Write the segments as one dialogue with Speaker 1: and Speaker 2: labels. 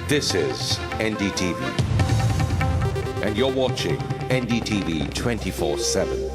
Speaker 1: This is NDTV, and you're watching NDTV 24/7.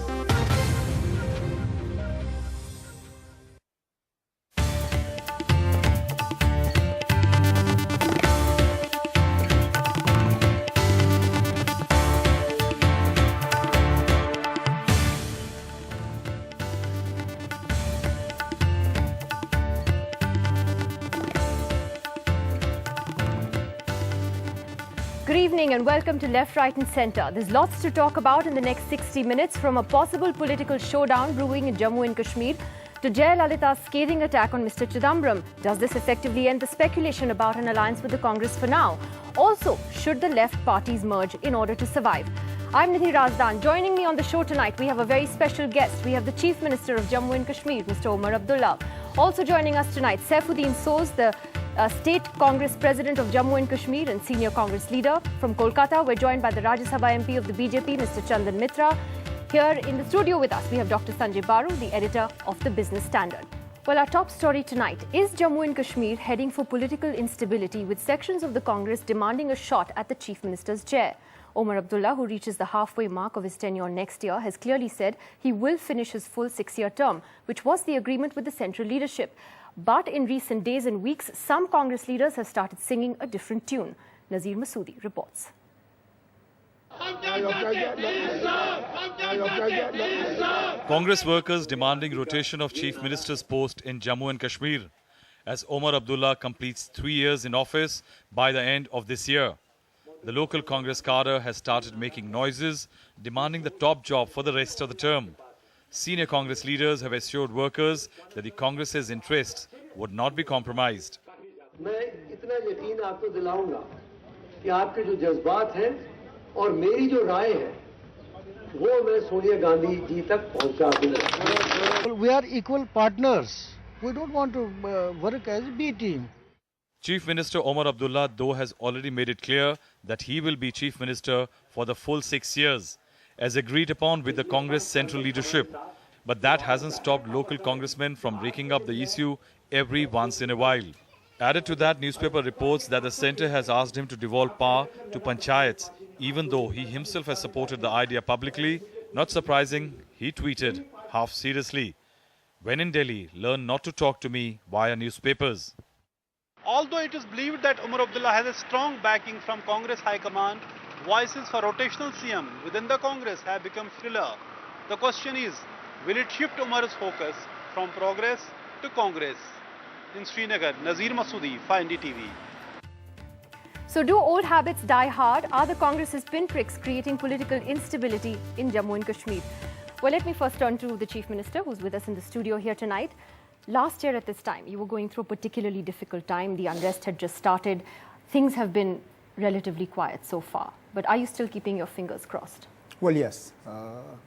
Speaker 2: Good evening and welcome to Left, Right and Centre. There's lots to talk about in the next 60 minutes, from a possible political showdown brewing in Jammu and Kashmir to Jayalalitha's scathing attack on Mr. Chidambaram. Does this effectively end the speculation about an alliance with the Congress for now? Also, should the left parties merge in order to survive? I'm Nidhi Razdan. Joining me on the show tonight, we have a very special guest. We have the Chief Minister of Jammu and Kashmir, Mr. Omar Abdullah. Also joining us tonight, Saifuddin Soz, the State Congress President of Jammu and Kashmir and Senior Congress Leader. From Kolkata, we're joined by the Rajya Sabha MP of the BJP, Mr. Chandan Mitra. Here in the studio with us, we have Dr. Sanjay Baru, the editor of the Business Standard. Well, our top story tonight is Jammu and Kashmir heading for political instability, with sections of the Congress demanding a shot at the Chief Minister's chair. Omar Abdullah, who reaches the halfway mark of his tenure next year, has clearly said he will finish his full 6-year term, which was the agreement with the central leadership. But in recent days and weeks, some Congress leaders have started singing a different tune. Nazir Masoodi reports.
Speaker 3: Congress workers demanding rotation of Chief Minister's post in Jammu and Kashmir as Omar Abdullah completes 3 years in office by the end of this year. The local Congress cadre has started making noises, demanding the top job for the rest of the term. Senior Congress leaders have assured workers that the Congress's interests would not be compromised.
Speaker 4: मैं इतना यकीन आपको दिलाऊंगा कि आपके जो जज्बात हैं और मेरी जो राय है वो मैं सोनिया गांधी जी तक पहुंचा दूंगा.
Speaker 5: We are equal partners. We don't want to work as a B team.
Speaker 3: Chief Minister Omar Abdullah, though, has already made it clear that he will be Chief Minister for the full 6 years, as agreed upon with the Congress central leadership. But that hasn't stopped local congressmen from raking up the issue every once in a while. Added to that, newspaper reports that the centre has asked him to devolve power to panchayats, even though he himself has supported the idea publicly. Not surprising, he tweeted, half seriously, "When in Delhi, learn not to talk to me via newspapers."
Speaker 6: Although it is believed that Omar Abdullah has a strong backing from Congress High Command, voices for rotational CM within the Congress have become shriller. The question is, will it shift Omar's focus from progress to Congress? In Srinagar, Nazir Masoodi, for NDTV.
Speaker 2: So do old habits die hard? Are the Congress's pinpricks creating political instability in Jammu and Kashmir? Well, let me first turn to the Chief Minister, who's with us in the studio here tonight. Last year at this time, you were going through a particularly difficult time. The unrest had just started. Things have been relatively quiet so far. But are you still keeping your fingers crossed?
Speaker 7: Well, yes.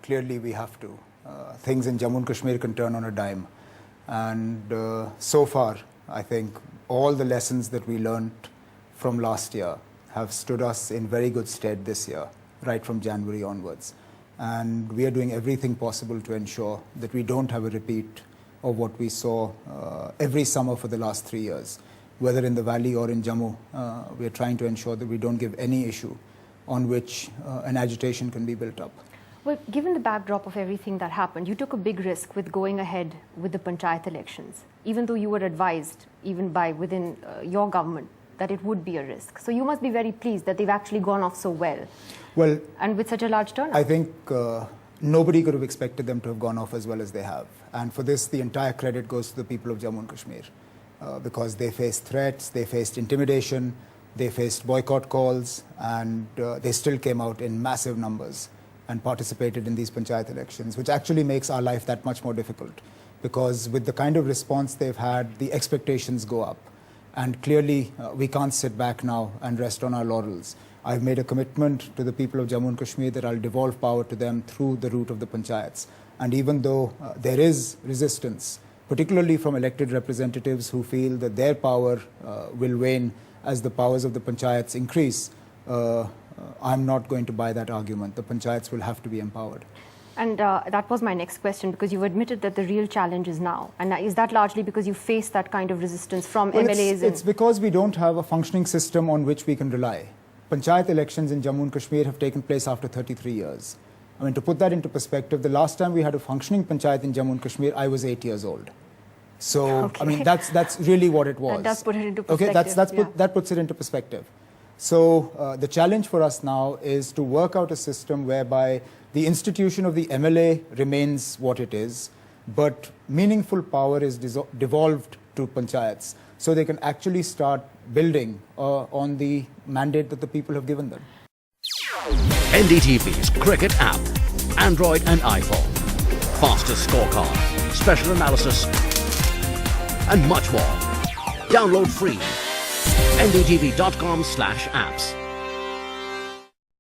Speaker 7: Clearly, we have to. Things in Jammu and Kashmir can turn on a dime. And so far, I think all the lessons that we learned from last year have stood us in very good stead this year, right from January onwards. And we are doing everything possible to ensure that we don't have a repeat of what we saw every summer for the last 3 years. Whether in the valley or in Jammu, we are trying to ensure that we don't give any issue on which an agitation can be built up.
Speaker 2: Well, given the backdrop of everything that happened, you took a big risk with going ahead with the panchayat elections, even though you were advised, even by within your government, that it would be a risk. So you must be very pleased that they've actually gone off so well.
Speaker 7: Well,
Speaker 2: and with such a large turnout.
Speaker 7: I think nobody could have expected them to have gone off as well as they have. And for this, the entire credit goes to the people of Jammu and Kashmir. Because they faced threats, they faced intimidation, they faced boycott calls, and they still came out in massive numbers and participated in these panchayat elections, which actually makes our life that much more difficult. Because with the kind of response they've had, the expectations go up. And clearly, we can't sit back now and rest on our laurels. I've made a commitment to the people of Jammu and Kashmir that I'll devolve power to them through the route of the panchayats. And even though there is resistance, particularly from elected representatives who feel that their power will wane as the powers of the panchayats increase, I'm not going to buy that argument. The panchayats will have to be empowered.
Speaker 2: And that was my next question, because you've admitted that the real challenge is now. And is that largely because you face that kind of resistance from MLAs?
Speaker 7: It's because we don't have a functioning system on which we can rely. Panchayat elections in Jammu and Kashmir have taken place after 33 years. I mean, to put that into perspective, the last time we had a functioning panchayat in Jammu and Kashmir, I was 8 years old. So,
Speaker 2: Okay.
Speaker 7: I mean, that's really what it was.
Speaker 2: That does put it into perspective.
Speaker 7: Okay, that puts it into perspective. So, the challenge for us now is to work out a system whereby the institution of the MLA remains what it is, but meaningful power is devolved to panchayats, so they can actually start building on the mandate that the people have given them.
Speaker 8: NDTV's cricket app, Android and iPhone, fastest scorecard, special analysis, and much more. Download free. ndtv.com/apps.